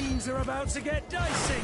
Things are about to get dicey.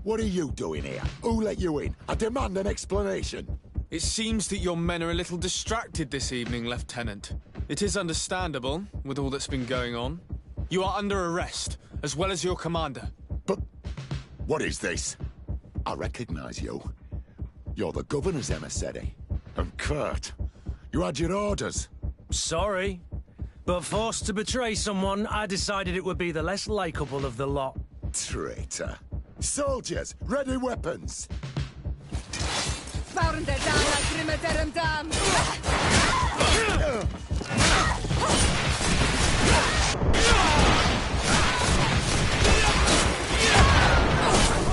What are you doing here? Who let you in? I demand an explanation. It seems that your men are a little distracted this evening, Lieutenant. It is understandable, with all that's been going on. You are under arrest, as well as your commander. But what is this? I recognize you. You're the governor's emissary. And Kurt, you had your orders. Sorry, but forced to betray someone, I decided it would be the less likeable of the lot. Traitor. Soldiers, ready weapons.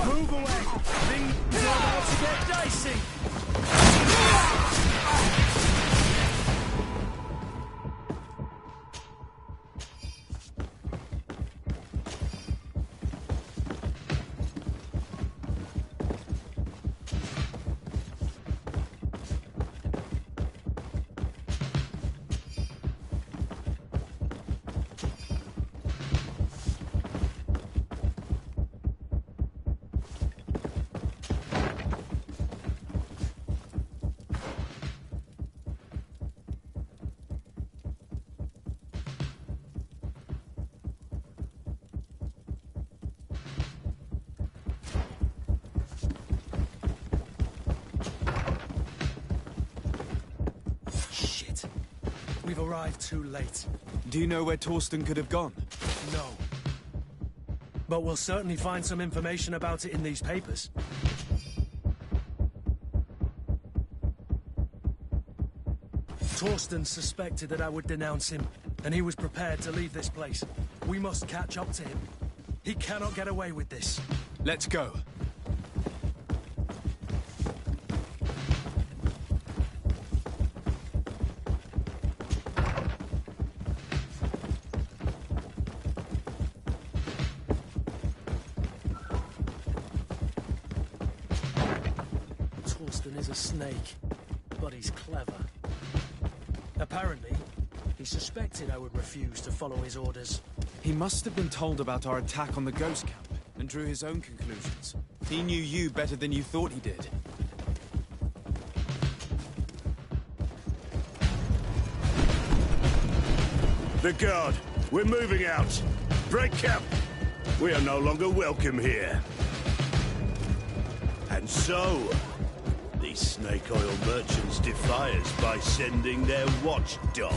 Move away! Things are about to get dicey! We've arrived too late. Do you know where Torsten could have gone? No. But we'll certainly find some information about it in these papers. Torsten suspected that I would denounce him, and he was prepared to leave this place. We must catch up to him. He cannot get away with this. Let's go. Torsten is a snake, but he's clever. Apparently, he suspected I would refuse to follow his orders. He must have been told about our attack on the ghost camp and drew his own conclusions. He knew you better than you thought he did. The guard, we're moving out. Break camp. We are no longer welcome here. And so, These snake oil merchants defy us by sending their watchdog.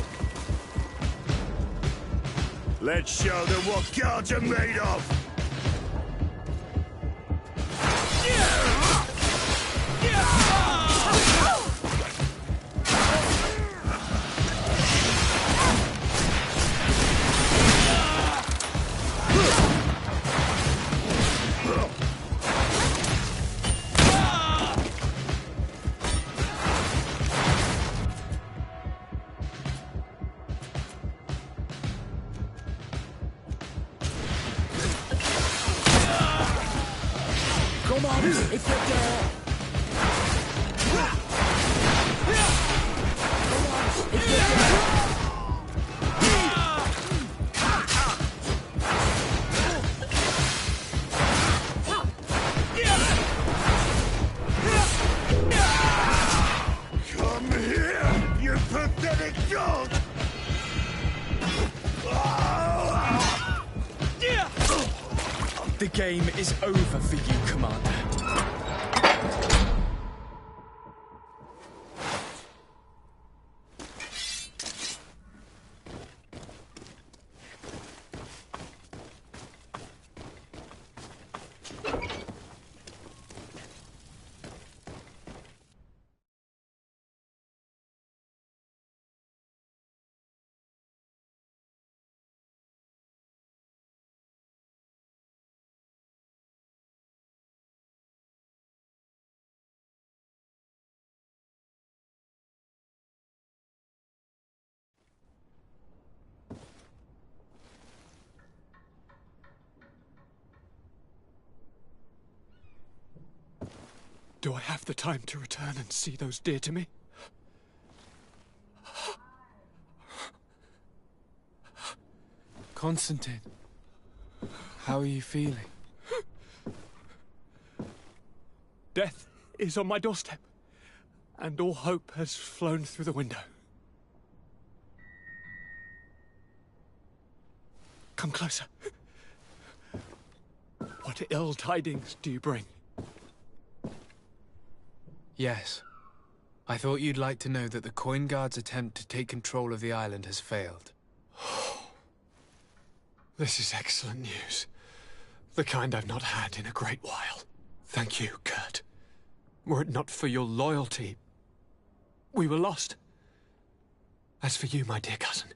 Let's show them what guards are made of! Come on, if you dare! Come on, if you dare! Come here, you pathetic dog! The game is over for you, Commander. Do I have the time to return and see those dear to me? Constantine, how are you feeling? Death is on my doorstep, and all hope has flown through the window. Come closer. What ill tidings do you bring? Yes. I thought you'd like to know that the Coin Guard's attempt to take control of the island has failed. This is excellent news. The kind I've not had in a great while. Thank you, Kurt. Were it not for your loyalty, we were lost. As for you, my dear cousin,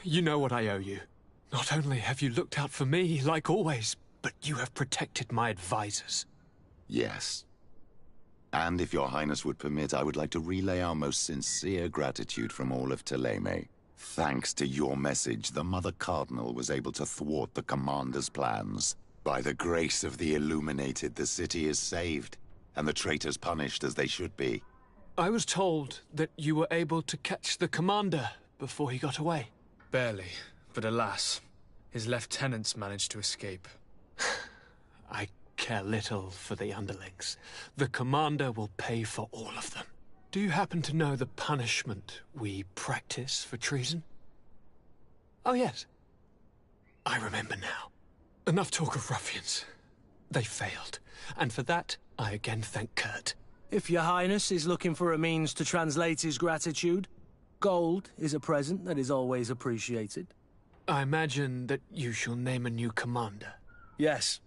you know what I owe you. Not only have you looked out for me, like always, but you have protected my advisors. Yes. And if your highness would permit, I would like to relay our most sincere gratitude from all of Thélème. Thanks to your message, the Mother Cardinal was able to thwart the Commander's plans. By the grace of the Illuminated, the city is saved, and the traitors punished as they should be. I was told that you were able to catch the Commander before he got away. Barely, but alas, his lieutenants managed to escape. I care little for the underlings. The Commander will pay for all of them. Do you happen to know the punishment we practice for treason? Oh, yes. I remember now. Enough talk of ruffians. They failed, and for that, I again thank Kurt. If your highness is looking for a means to translate his gratitude, gold is a present that is always appreciated. I imagine that you shall name a new commander. Yes.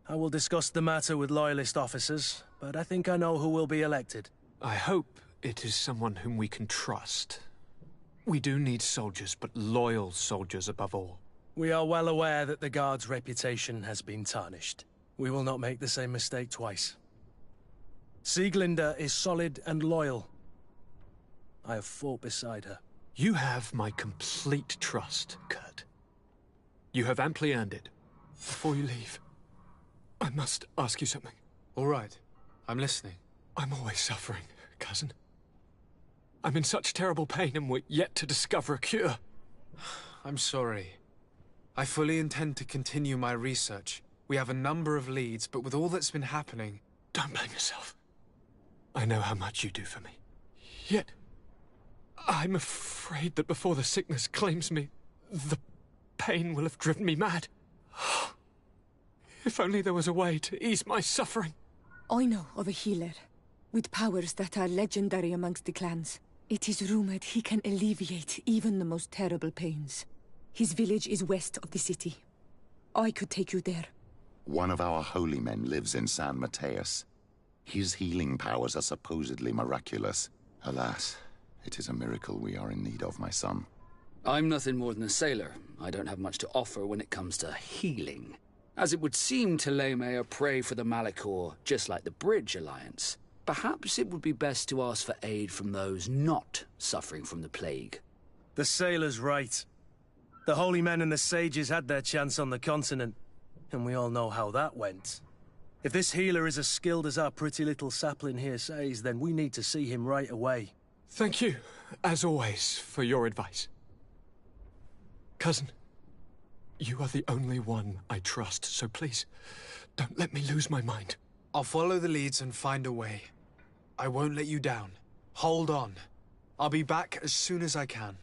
I will discuss the matter with loyalist officers, but I think I know who will be elected. I hope it is someone whom we can trust. We do need soldiers, but loyal soldiers above all. We are well aware that the Guard's reputation has been tarnished. We will not make the same mistake twice. Sieglinde is solid and loyal. I have fought beside her. You have my complete trust, Kurt. You have amply earned it. Before you leave, I must ask you something. All right. I'm listening. I'm always suffering, cousin. I'm in such terrible pain and we're yet to discover a cure. I'm sorry. I fully intend to continue my research. We have a number of leads, but with all that's been happening... Don't blame yourself. I know how much you do for me. Yet, I'm afraid that before the sickness claims me, the pain will have driven me mad. If only there was a way to ease my suffering. I know of a healer, with powers that are legendary amongst the clans. It is rumored he can alleviate even the most terrible pains. His village is west of the city. I could take you there. One of our holy men lives in San Mateus. His healing powers are supposedly miraculous. Alas, it is a miracle we are in need of, my son. I'm nothing more than a sailor. I don't have much to offer when it comes to healing. As it would seem Thélème are prey for the Malachor, just like the Bridge Alliance. Perhaps it would be best to ask for aid from those not suffering from the plague. The sailor's right. The holy men and the sages had their chance on the continent, and we all know how that went. If this healer is as skilled as our pretty little sapling here says, then we need to see him right away. Thank you, as always, for your advice. Cousin, you are the only one I trust, so please, don't let me lose my mind. I'll follow the leads and find a way. I won't let you down. Hold on. I'll be back as soon as I can.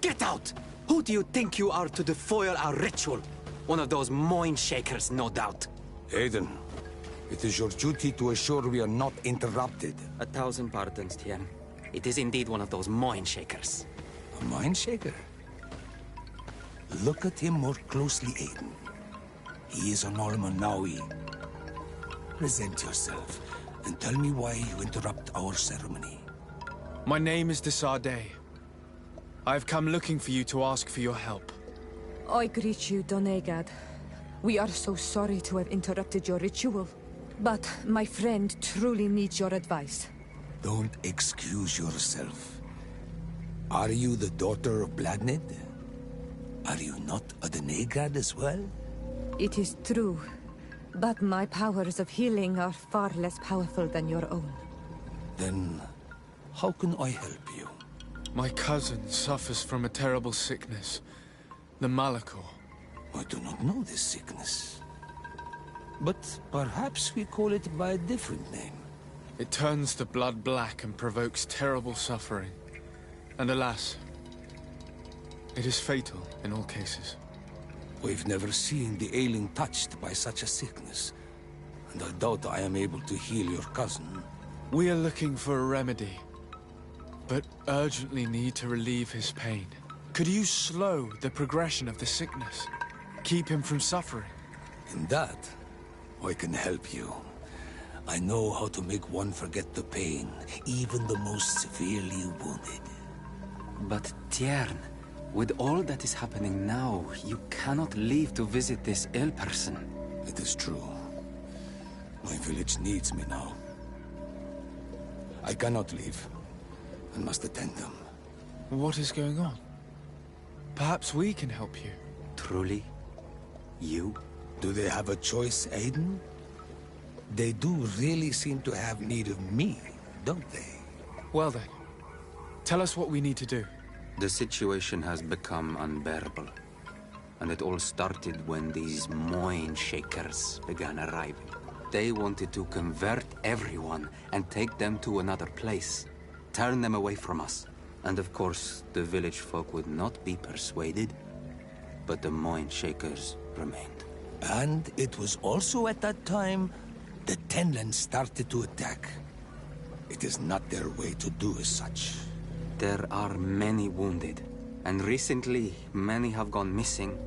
Get out! Who do you think you are to defoil our ritual? One of those mind shakers, no doubt. Aiden, it is your duty to assure we are not interrupted. 1,000 pardons, Tien. It is indeed one of those mind shakers. A mind shaker? Look at him more closely, Aiden. He is an Almanawi. Present yourself, and tell me why you interrupt our ceremony. My name is Desarde. I have come looking for you to ask for your help. I greet you, Donegad. We are so sorry to have interrupted your ritual. But my friend truly needs your advice. Don't excuse yourself. Are you the daughter of Bladnid? Are you not a Donegad as well? It is true. But my powers of healing are far less powerful than your own. Then, how can I help you? My cousin suffers from a terrible sickness. The Malachor. I do not know this sickness. But perhaps we call it by a different name. It turns the blood black and provokes terrible suffering. And alas, it is fatal in all cases. We've never seen the ailing touched by such a sickness. And I doubt I am able to heal your cousin. We are looking for a remedy, but urgently need to relieve his pain. Could you slow the progression of the sickness? Keep him from suffering? In that, I can help you. I know how to make one forget the pain, even the most severely wounded. But Tiern, with all that is happening now, you cannot leave to visit this ill person. It is true. My village needs me now. I cannot leave. I must attend them. What is going on? Perhaps we can help you. Truly? You? Do they have a choice, Aiden? They do really seem to have need of me, don't they? Well then, tell us what we need to do. The situation has become unbearable. And it all started when these mind shakers began arriving. They wanted to convert everyone and take them to another place. Turn them away from us. And of course, the village folk would not be persuaded. But the mind shakers remained. And it was also at that time the Tenlands started to attack. It is not their way to do as such. There are many wounded, and recently many have gone missing.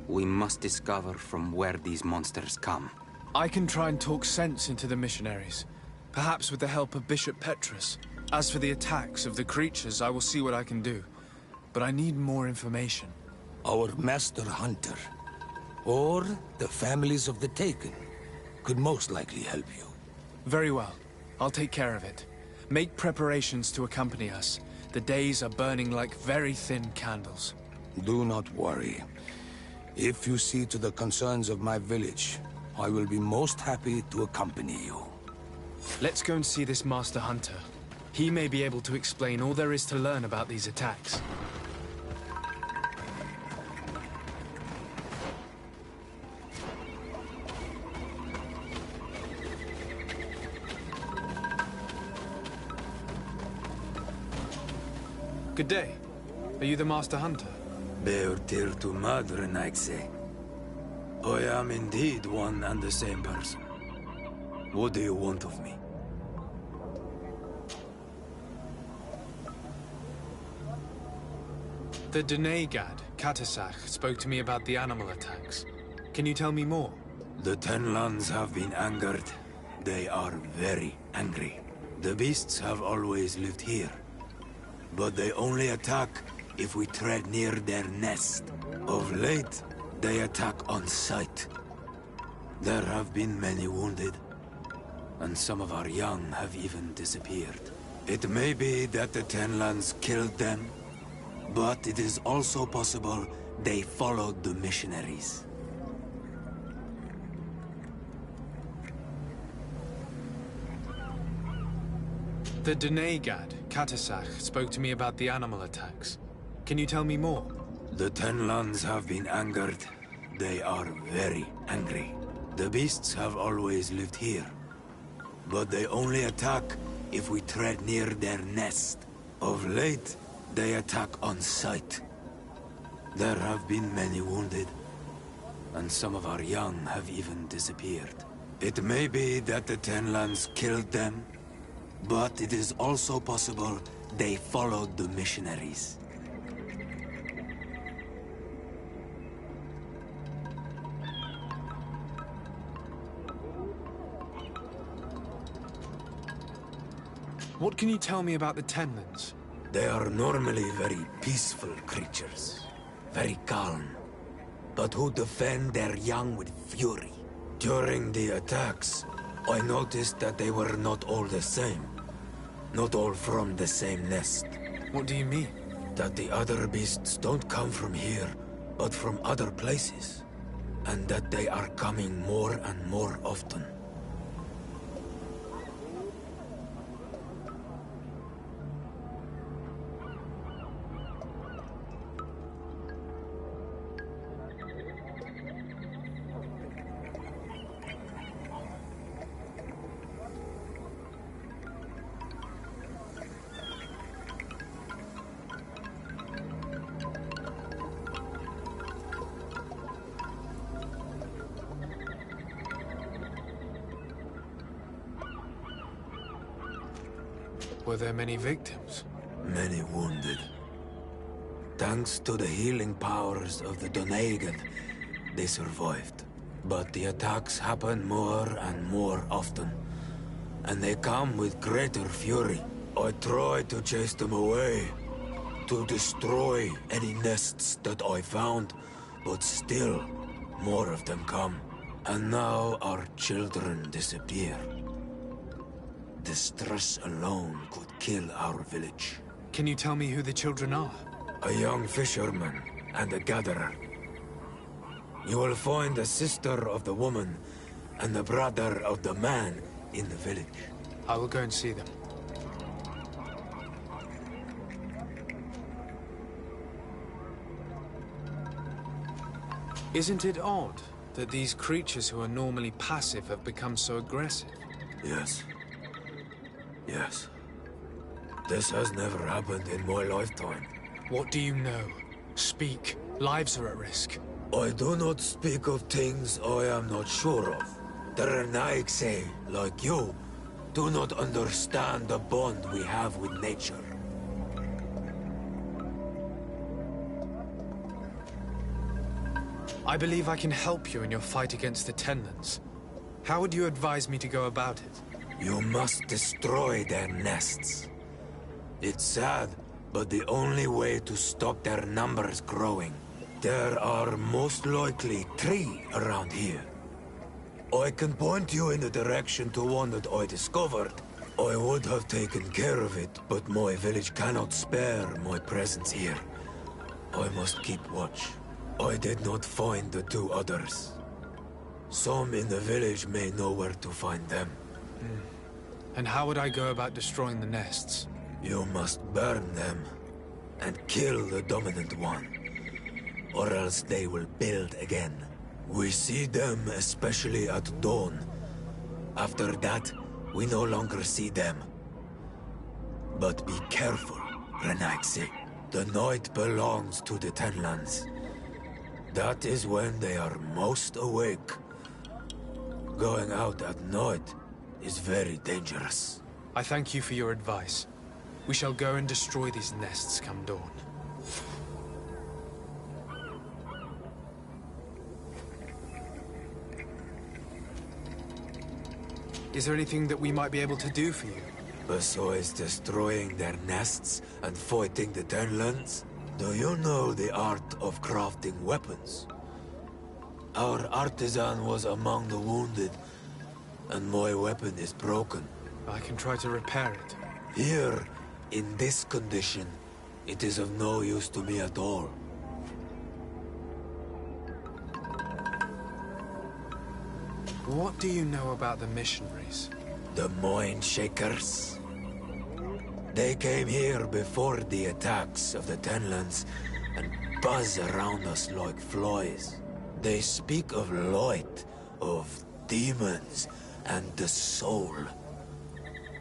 We must discover from where these monsters come. I can try and talk sense into the missionaries, perhaps with the help of Bishop Petrus. As for the attacks of the creatures, I will see what I can do. But I need more information. Our master hunter, or the families of the Taken, could most likely help you. Very well. I'll take care of it. Make preparations to accompany us. The days are burning like very thin candles. Do not worry. If you see to the concerns of my village, I will be most happy to accompany you. Let's go and see this Master Hunter. He may be able to explain all there is to learn about these attacks. Good day. Are you the Master Hunter? Beortir tu madre, Naixe. I am indeed one and the same person. What do you want of me? The Donegad, Katasach, spoke to me about the animal attacks. Can you tell me more? The Tenlands have been angered. They are very angry. The beasts have always lived here. But they only attack if we tread near their nest. Of late, they attack on sight. There have been many wounded, and some of our young have even disappeared. It may be that the Tenlands killed them, but it is also possible they followed the missionaries. The Donegad, Katasach, spoke to me about the animal attacks. Can you tell me more? The Tenlands have been angered. They are very angry. The beasts have always lived here. But they only attack if we tread near their nest. Of late, they attack on sight. There have been many wounded, and some of our young have even disappeared. It may be that the Tenlands killed them, but it is also possible they followed the missionaries. What can you tell me about the Tenlands? They are normally very peaceful creatures, very calm, but who defend their young with fury. During the attacks, I noticed that they were not all the same. Not all from the same nest. What do you mean? That the other beasts don't come from here, but from other places. And that they are coming more and more often. Were there many victims? Many wounded. Thanks to the healing powers of the Donegan, they survived. But the attacks happen more and more often. And they come with greater fury. I try to chase them away. To destroy any nests that I found. But still, more of them come. And now our children disappear. The stress alone could kill our village. Can you tell me who the children are? A young fisherman and a gatherer. You will find the sister of the woman and the brother of the man in the village. I will go and see them. Isn't it odd that these creatures who are normally passive have become so aggressive? Yes. Yes. This has never happened in my lifetime. What do you know? Speak. Lives are at risk. I do not speak of things I am not sure of. The Renaigse, like you, do not understand the bond we have with nature. I believe I can help you in your fight against the Tenlands. How would you advise me to go about it? You must destroy their nests. It's sad, but the only way to stop their numbers growing. There are most likely 3 around here. I can point you in the direction to one that I discovered. I would have taken care of it, but my village cannot spare my presence here. I must keep watch. I did not find the 2 others. Some in the village may know where to find them. And how would I go about destroying the nests? You must burn them and kill the dominant one, or else they will build again. We see them especially at dawn. After that, we no longer see them. But be careful, Renaigse. The night belongs to the Tenlands. That is when they are most awake. Going out at night is very dangerous. I thank you for your advice. We shall go and destroy these nests come dawn. Is there anything that we might be able to do for you? Besides destroying their nests and fighting the Tenlands, do you know the art of crafting weapons? Our artisan was among the wounded, and my weapon is broken. I can try to repair it. Here, in this condition, it is of no use to me at all. What do you know about the missionaries? The Mind Shakers? They came here before the attacks of the Tenlands and buzz around us like flies. They speak of light, of demons, and the soul.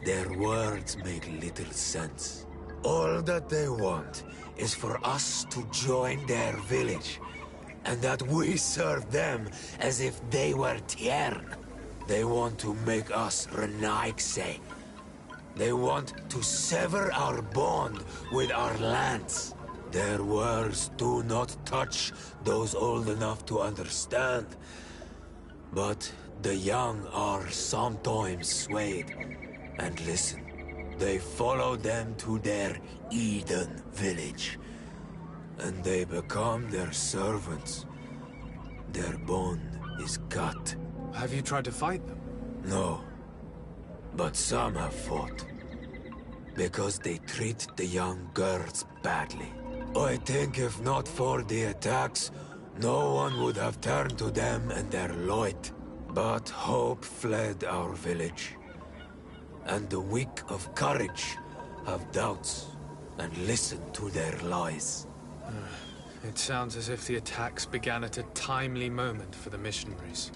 Their words make little sense. All that they want is for us to join their village, and that we serve them as if they were Tiern. They want to make us Renaigse. They want to sever our bond with our lands. Their words do not touch those old enough to understand. But the young are sometimes swayed. And listen, they follow them to their Eden village. And they become their servants. Their bond is cut. Have you tried to fight them? No. But some have fought. Because they treat the young girls badly. I think if not for the attacks, no one would have turned to them and their light. But hope fled our village. And the weak of courage have doubts and listen to their lies. It sounds as if the attacks began at a timely moment for the missionaries.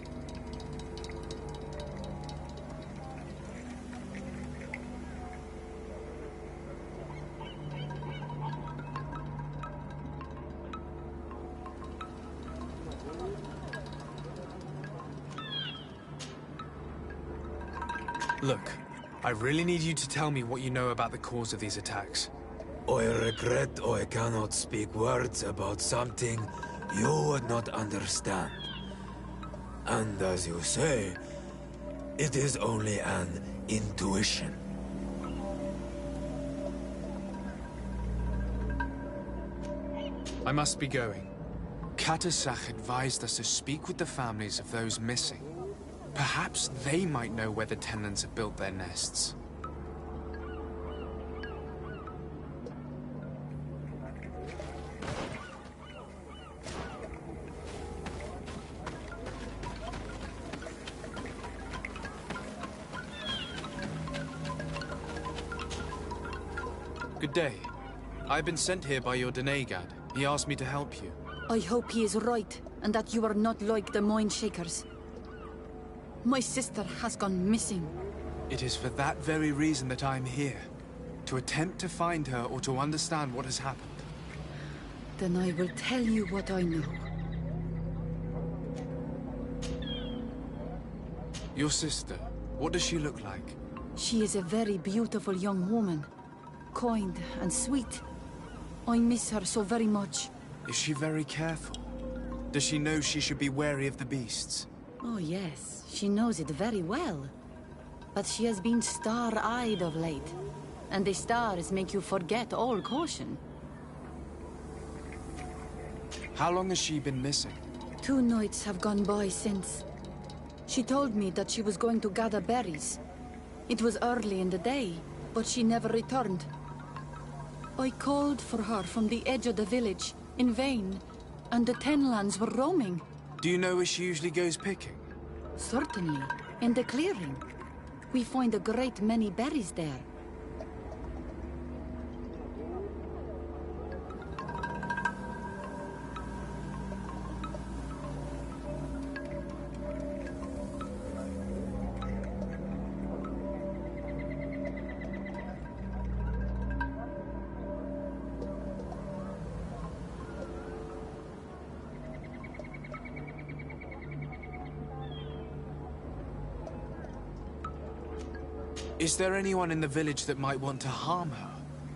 Look, I really need you to tell me what you know about the cause of these attacks. I regret I cannot speak words about something you would not understand. And as you say, it is only an intuition. I must be going. Katasach advised us to speak with the families of those missing. Perhaps they might know where the tenants have built their nests. Good day. I've been sent here by your Denegad. He asked me to help you. I hope he is right, and that you are not like the Mind Shakers. My sister has gone missing. It is for that very reason that I am here. To attempt to find her or to understand what has happened. Then I will tell you what I know. Your sister, what does she look like? She is a very beautiful young woman. Kind and sweet. I miss her so very much. Is she very careful? Does she know she should be wary of the beasts? Oh yes, she knows it very well. But she has been star-eyed of late. And the stars make you forget all caution. How long has she been missing? 2 nights have gone by since. She told me that she was going to gather berries. It was early in the day, but she never returned. I called for her from the edge of the village, in vain, and the Tenlands were roaming. Do you know where she usually goes picking? Certainly, in the clearing. We find a great many berries there. Is there anyone in the village that might want to harm her?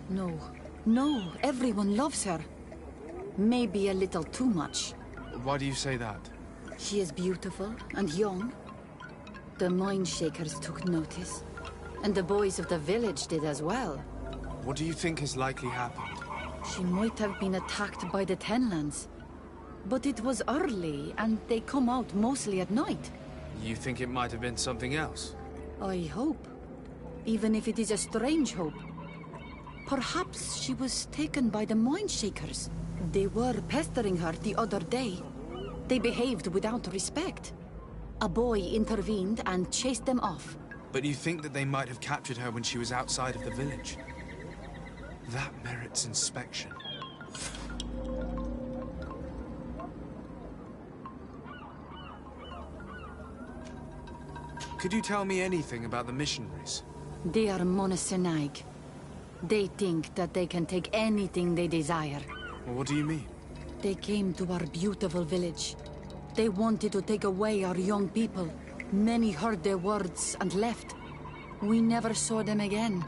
No. No, everyone loves her. Maybe a little too much. Why do you say that? She is beautiful and young. The Mind Shakers took notice. And the boys of the village did as well. What do you think has likely happened? She might have been attacked by the Tenlands. But it was early, and they come out mostly at night. You think it might have been something else? I hope. Even if it is a strange hope. Perhaps she was taken by the Mind Shakers. They were pestering her the other day. They behaved without respect. A boy intervened and chased them off. But you think that they might have captured her when she was outside of the village? That merits inspection. Could you tell me anything about the missionaries? They are Monasenaig. They think that they can take anything they desire. What do you mean? They came to our beautiful village. They wanted to take away our young people. Many heard their words and left. We never saw them again.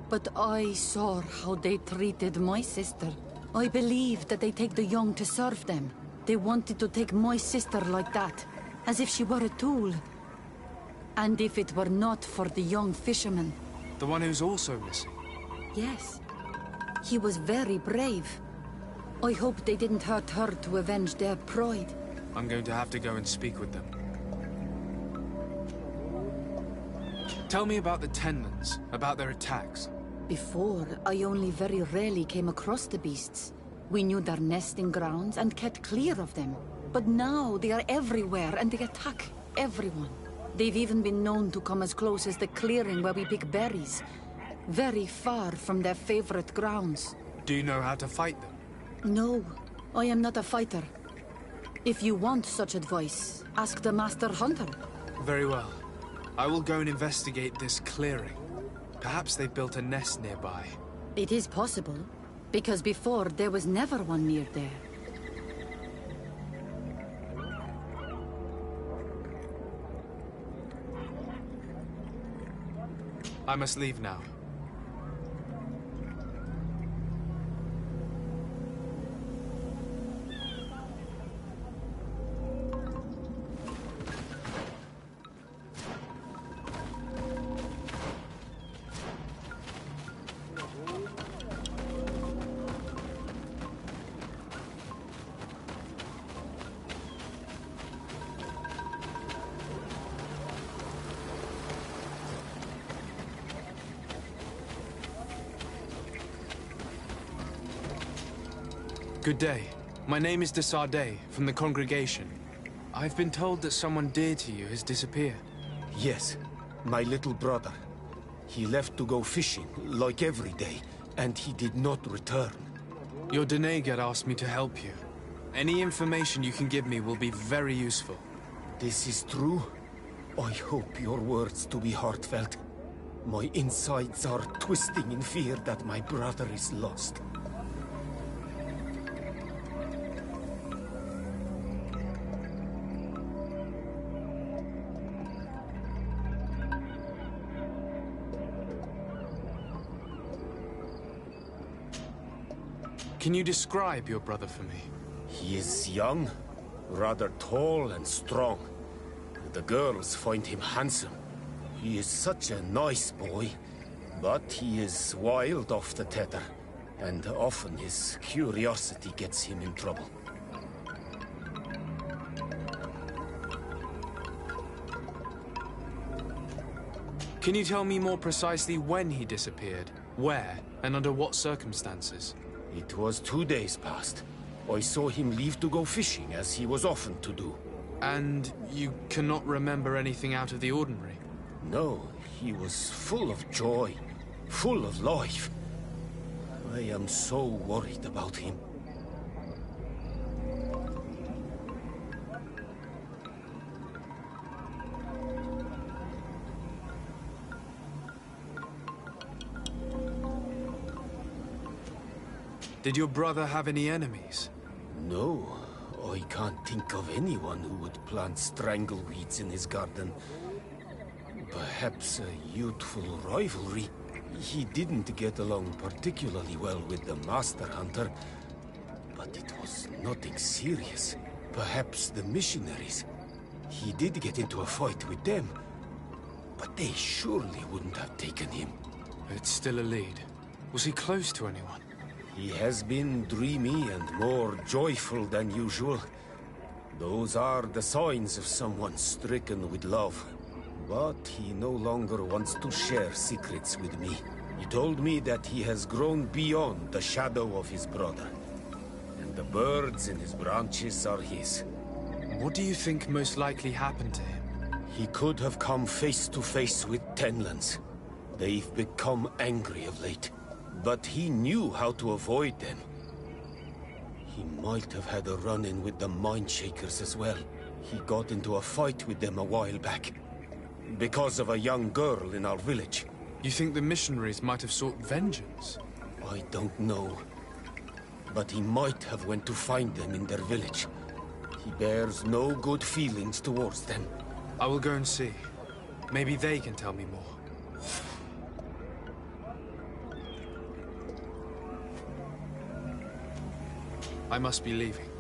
But I saw how they treated my sister. I believe that they take the young to serve them. They wanted to take my sister like that, as if she were a tool. And if it were not for the young fisherman... The one who's also missing? Yes. He was very brave. I hope they didn't hurt her to avenge their pride. I'm going to have to go and speak with them. Tell me about the Tenlands, about their attacks. Before, I only very rarely came across the beasts. We knew their nesting grounds and kept clear of them. But now they are everywhere and they attack everyone. They've even been known to come as close as the clearing where we pick berries. Very far from their favorite grounds. Do you know how to fight them? No, I am not a fighter. If you want such advice, ask the Master Hunter. Very well. I will go and investigate this clearing. Perhaps they built a nest nearby. It is possible, because before there was never one near there. I must leave now. Good day. My name is de Sardet, from the congregation. I've been told that someone dear to you has disappeared. Yes, my little brother. He left to go fishing, like every day, and he did not return. Your Denegar asked me to help you. Any information you can give me will be very useful. This is true? I hope your words to be heartfelt. My insides are twisting in fear that my brother is lost. Can you describe your brother for me? He is young, rather tall and strong. The girls find him handsome. He is such a nice boy, but he is wild off the tether, and often his curiosity gets him in trouble. Can you tell me more precisely when he disappeared, where, and under what circumstances? It was 2 days past. I saw him leave to go fishing, as he was often to do. And you cannot remember anything out of the ordinary? No, he was full of joy, full of life. I am so worried about him. Did your brother have any enemies? No, I can't think of anyone who would plant strangleweeds in his garden. Perhaps a youthful rivalry. He didn't get along particularly well with the Master Hunter, but it was nothing serious. Perhaps the missionaries. He did get into a fight with them, but they surely wouldn't have taken him. It's still a lead. Was he close to anyone? He has been dreamy and more joyful than usual. Those are the signs of someone stricken with love. But he no longer wants to share secrets with me. He told me that he has grown beyond the shadow of his brother. And the birds in his branches are his. What do you think most likely happened to him? He could have come face to face with Tenlands. They've become angry of late. But he knew how to avoid them. He might have had a run-in with the Mindshakers as well. He got into a fight with them a while back. Because of a young girl in our village. You think the missionaries might have sought vengeance? I don't know. But he might have went to find them in their village. He bears no good feelings towards them. I will go and see. Maybe they can tell me more. I must be leaving.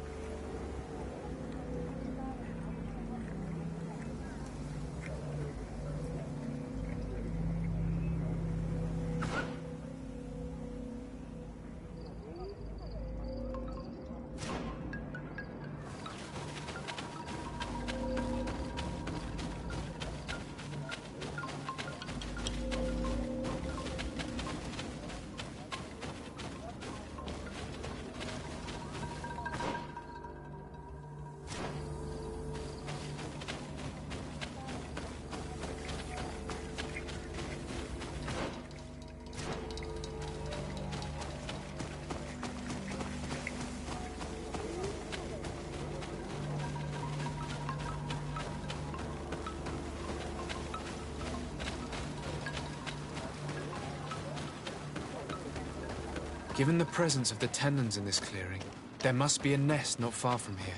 Given the presence of the Tenons in this clearing, there must be a nest not far from here.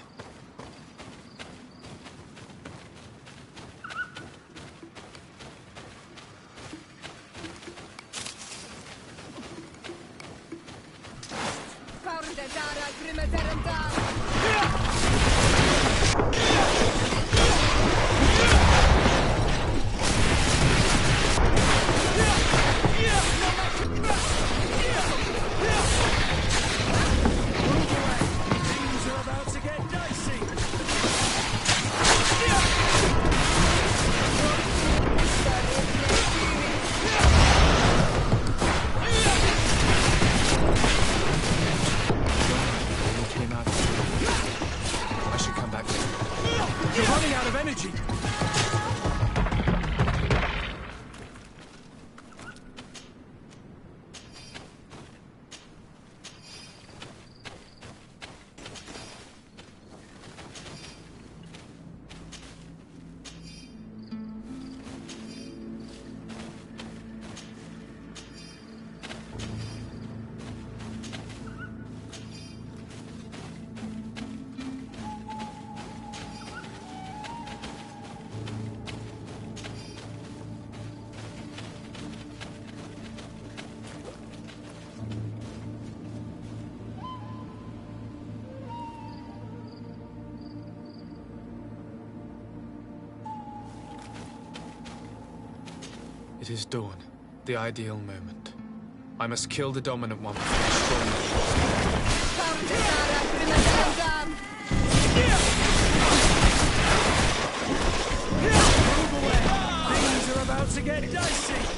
It is dawn, the ideal moment. I must kill the dominant one before Move away! Things are about to get dicey!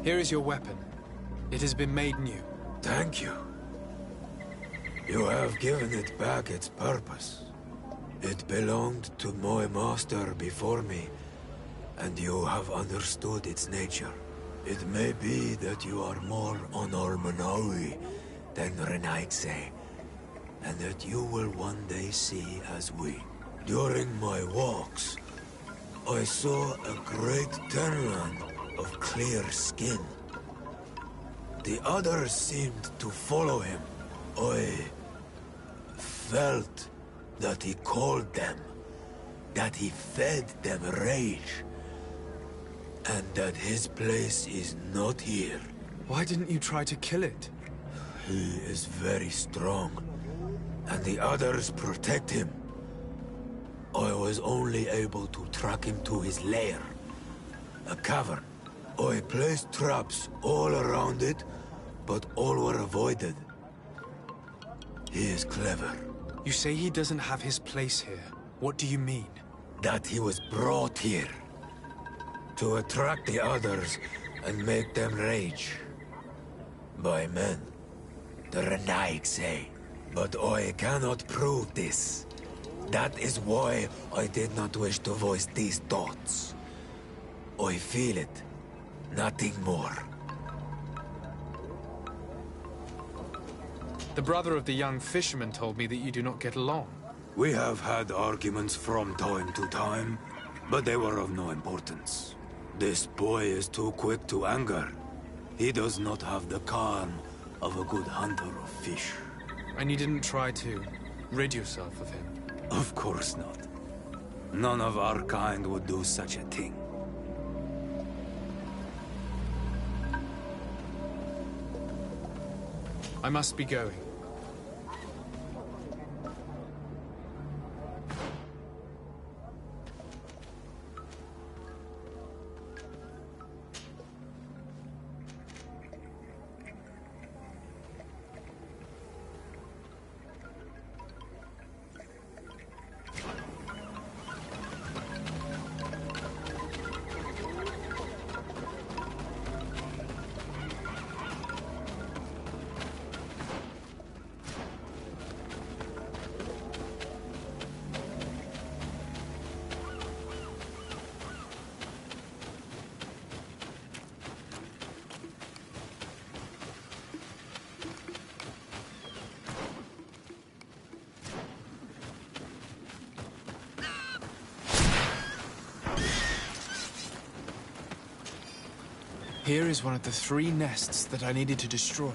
Here is your weapon. It has been made new. Thank you. You have given it back its purpose. It belonged to my master before me, and you have understood its nature. It may be that you are more on Almanawi than Renaigse, and that you will one day see as we. During my walks, I saw a great tenland of clear skin. The others seemed to follow him. I felt that he called them, that he fed them rage, and that his place is not here. Why didn't you try to kill it? He is very strong, and the others protect him. I was only able to track him to his lair, a cavern. I placed traps all around it, but all were avoided. He is clever. You say he doesn't have his place here. What do you mean? That he was brought here to attract the others and make them rage. By men, the Renaig say. But I cannot prove this. That is why I did not wish to voice these thoughts. I feel it, nothing more. The brother of the young fisherman told me that you do not get along. We have had arguments from time to time, but they were of no importance. This boy is too quick to anger. He does not have the calm of a good hunter of fish. And you didn't try to rid yourself of him? Of course not. None of our kind would do such a thing. I must be going. Here is one of the 3 nests that I needed to destroy.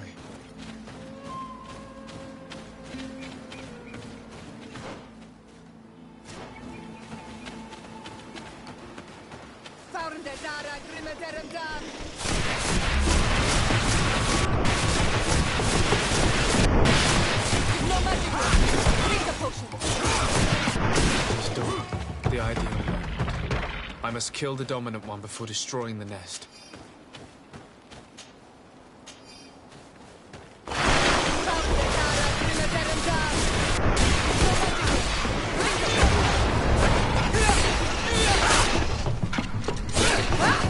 The ideal one. I must kill the dominant one before destroying the nest. Ha!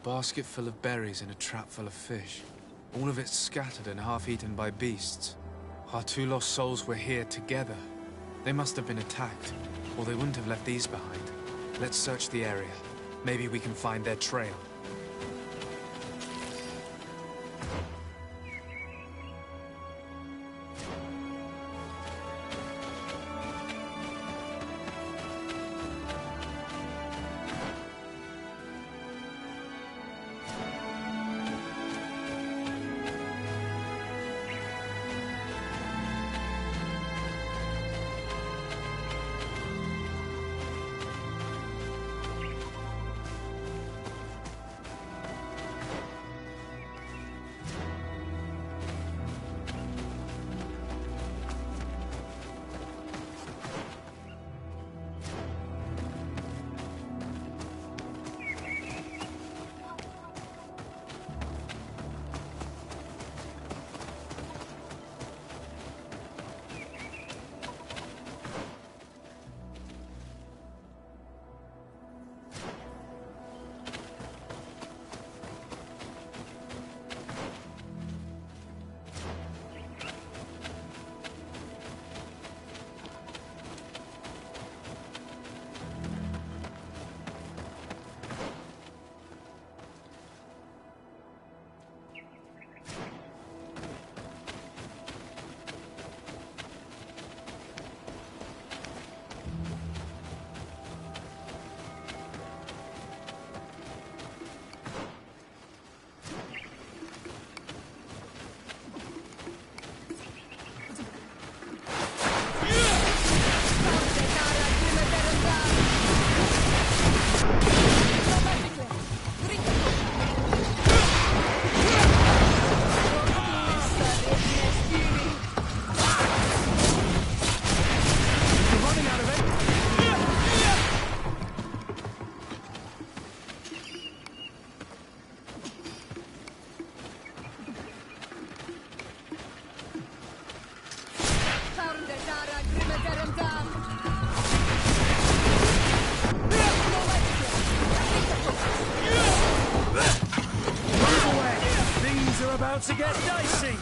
basket full of berries and a trap full of fish. All of it scattered and half-eaten by beasts. Our two lost souls were here together. They must have been attacked, or they wouldn't have left these behind. Let's search the area. Maybe we can find their trail. To get dicey!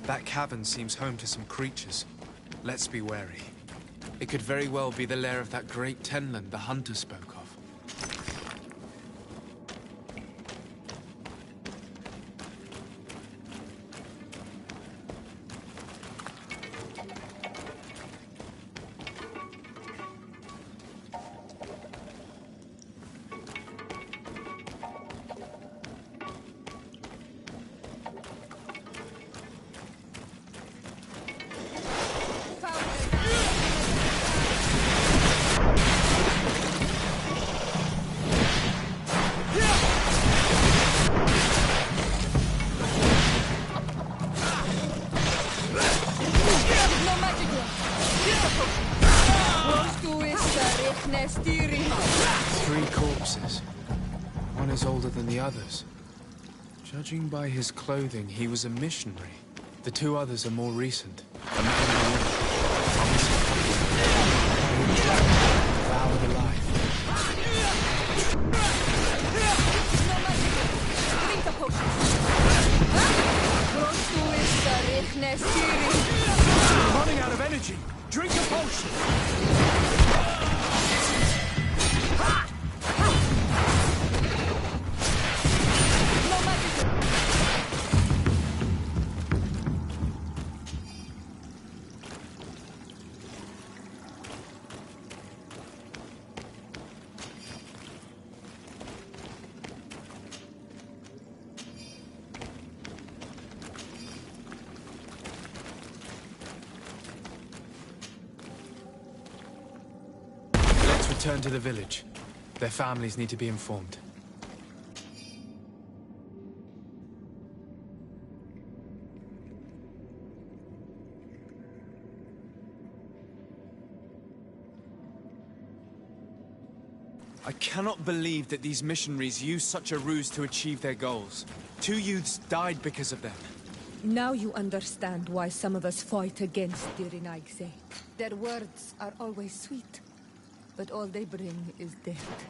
That cavern seems home to some creatures. Let's be wary. It could very well be the lair of that great Tenland the hunter spoke of. Three corpses. One is older than the others. Judging by his clothing, he was a missionary. The two others are more recent. A man and a woman. Devoured alive. I'm running out of energy. Drink a potion. Return to the village. Their families need to be informed. I cannot believe that these missionaries used such a ruse to achieve their goals. 2 youths died because of them. Now you understand why some of us fight against Dirinaigse. Their words are always sweet, but all they bring is death.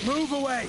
Move away!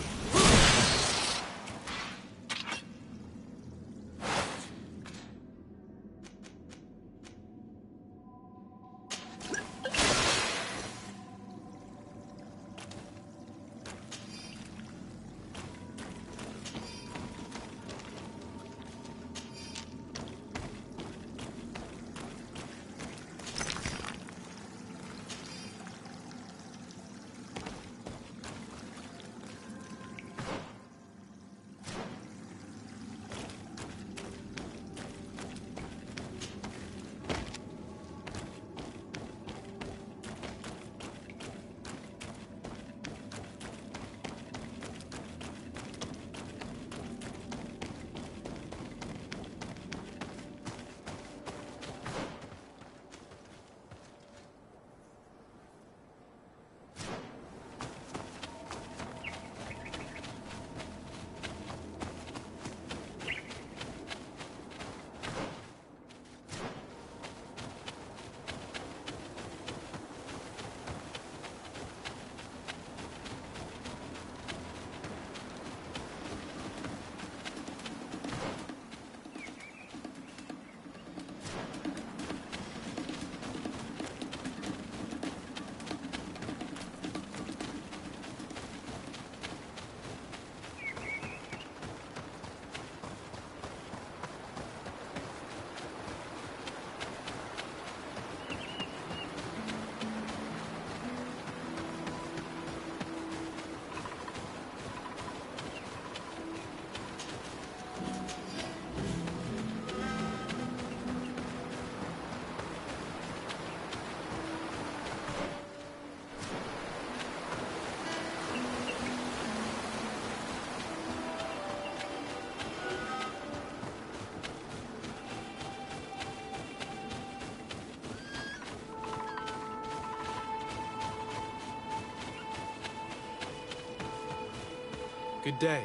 Good day.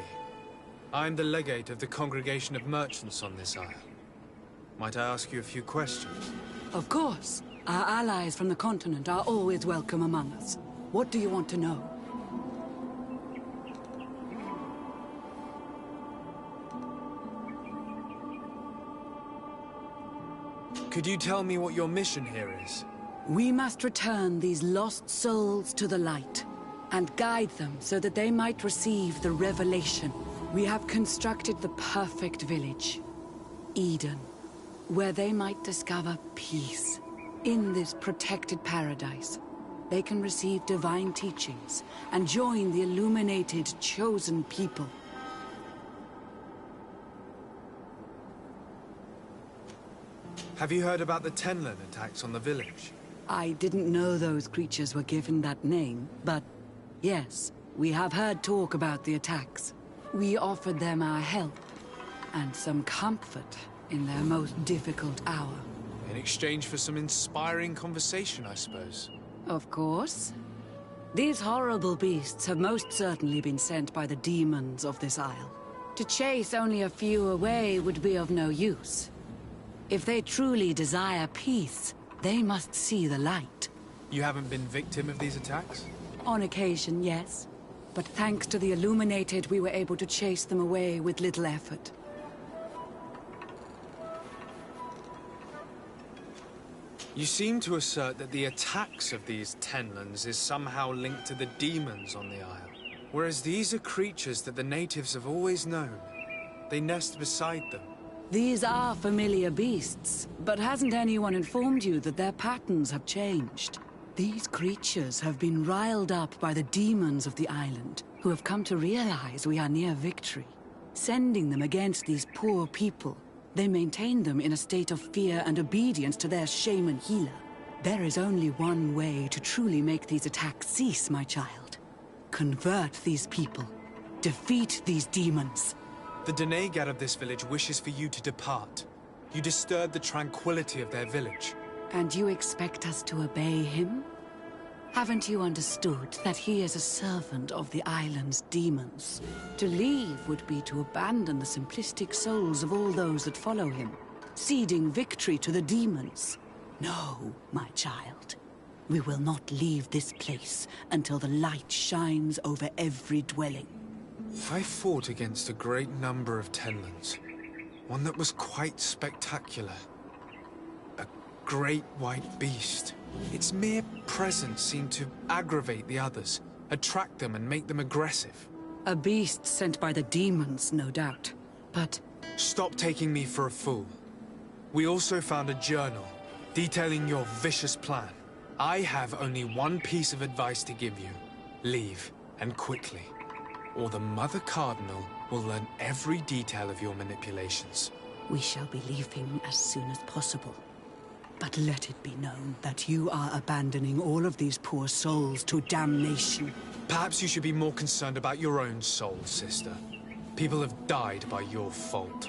I'm the legate of the Congregation of Merchants on this isle. Might I ask you a few questions? Of course. Our allies from the continent are always welcome among us. What do you want to know? Could you tell me what your mission here is? We must return these lost souls to the light, and guide them so that they might receive the revelation. We have constructed the perfect village, Eden, where they might discover peace. In this protected paradise, they can receive divine teachings and join the illuminated, chosen people. Have you heard about the Tenlin attacks on the village? I didn't know those creatures were given that name, but yes, we have heard talk about the attacks. We offered them our help and some comfort in their most difficult hour. In exchange for some inspiring conversation, I suppose. Of course. These horrible beasts have most certainly been sent by the demons of this isle. To chase only a few away would be of no use. If they truly desire peace, they must see the light. You haven't been victim of these attacks? On occasion, yes. But thanks to the Illuminated, we were able to chase them away with little effort. You seem to assert that the attacks of these Tenlins is somehow linked to the demons on the isle. Whereas these are creatures that the natives have always known. They nest beside them. These are familiar beasts, but hasn't anyone informed you that their patterns have changed? These creatures have been riled up by the demons of the island, who have come to realize we are near victory. Sending them against these poor people, they maintain them in a state of fear and obedience to their shaman healer. There is only one way to truly make these attacks cease, my child. Convert these people. Defeat these demons. The Denegat of this village wishes for you to depart. You disturb the tranquility of their village. And you expect us to obey him? Haven't you understood that he is a servant of the island's demons? To leave would be to abandon the simplistic souls of all those that follow him, ceding victory to the demons. No, my child. We will not leave this place until the light shines over every dwelling. I fought against a great number of Tenlands. One that was quite spectacular. A great white beast. Its mere presence seemed to aggravate the others, attract them and make them aggressive. A beast sent by the demons, no doubt. But... Stop taking me for a fool. We also found a journal detailing your vicious plan. I have only one piece of advice to give you. Leave, and quickly. Or the Mother Cardinal will learn every detail of your manipulations. We shall be leaving as soon as possible. But let it be known that you are abandoning all of these poor souls to damnation. Perhaps you should be more concerned about your own soul, sister. People have died by your fault.